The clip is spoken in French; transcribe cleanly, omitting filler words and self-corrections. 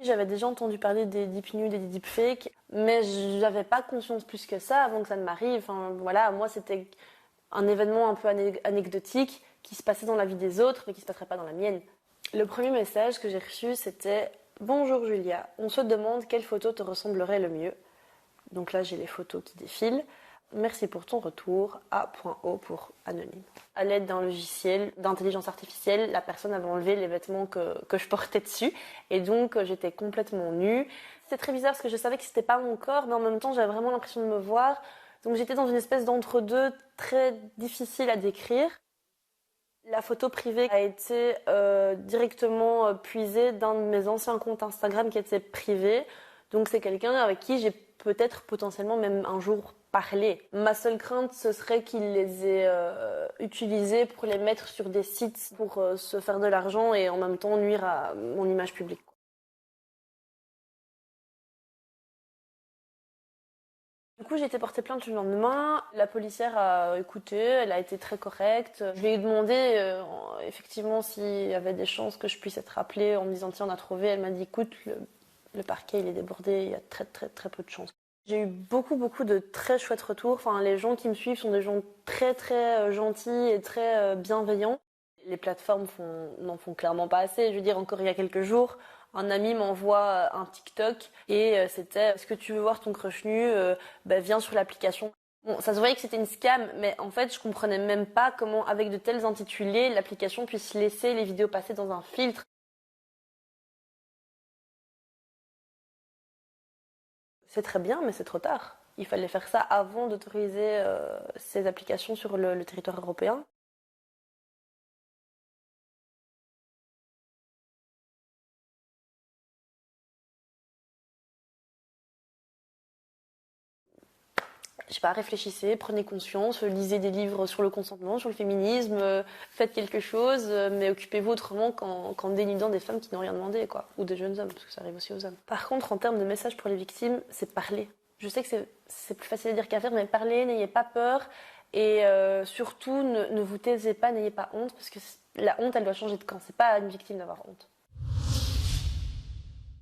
J'avais déjà entendu parler des deep nudes et des deepfakes, mais j'avais pas conscience plus que ça avant que ça ne m'arrive. Enfin, voilà, moi c'était un événement un peu anecdotique qui se passait dans la vie des autres, mais qui se passerait pas dans la mienne. Le premier message que j'ai reçu, c'était « Bonjour Julia, on se demande quelle photo te ressemblerait le mieux ». Donc là, j'ai les photos qui défilent. Merci pour ton retour. A.O pour anonyme. À l'aide d'un logiciel d'intelligence artificielle, la personne avait enlevé les vêtements que je portais dessus. Et donc, j'étais complètement nue. C'était très bizarre parce que je savais que c'était pas mon corps, mais en même temps, j'avais vraiment l'impression de me voir. Donc, j'étais dans une espèce d'entre-deux très difficile à décrire. La photo privée a été directement puisée d'un de mes anciens comptes Instagram qui était privé. Donc, c'est quelqu'un avec qui j'ai peut-être potentiellement même un jour parler. Ma seule crainte, ce serait qu'il les ait utilisés pour les mettre sur des sites pour se faire de l'argent et en même temps nuire à mon image publique. Du coup, j'ai été porter plainte le lendemain. La policière a écouté, elle a été très correcte. Je lui ai demandé effectivement s'il y avait des chances que je puisse être appelée en me disant tiens, on a trouvé. Elle m'a dit écoute, le parquet il est débordé, il y a très très très peu de chances. J'ai eu beaucoup de très chouettes retours. Enfin, les gens qui me suivent sont des gens très très gentils et très bienveillants. Les plateformes n'en font clairement pas assez. Je veux dire, encore il y a quelques jours, un ami m'envoie un TikTok et c'était est-ce que tu veux voir ton crush nu viens sur l'application. Bon, ça se voyait que c'était une scam, mais en fait, je comprenais même pas comment, avec de tels intitulés, l'application puisse laisser les vidéos passer dans un filtre. C'est très bien, mais c'est trop tard. Il fallait faire ça avant d'autoriser ces applications sur le territoire européen. Je sais pas, réfléchissez, prenez conscience, lisez des livres sur le consentement, sur le féminisme, faites quelque chose, mais occupez-vous autrement qu'en dénudant des femmes qui n'ont rien demandé, quoi. Ou des jeunes hommes, parce que ça arrive aussi aux hommes. Par contre, en termes de message pour les victimes, c'est parler. Je sais que c'est plus facile à dire qu'à faire, mais parlez, n'ayez pas peur. Et surtout, ne vous taisez pas, n'ayez pas honte, parce que la honte, elle doit changer de camp. C'est pas à une victime d'avoir honte.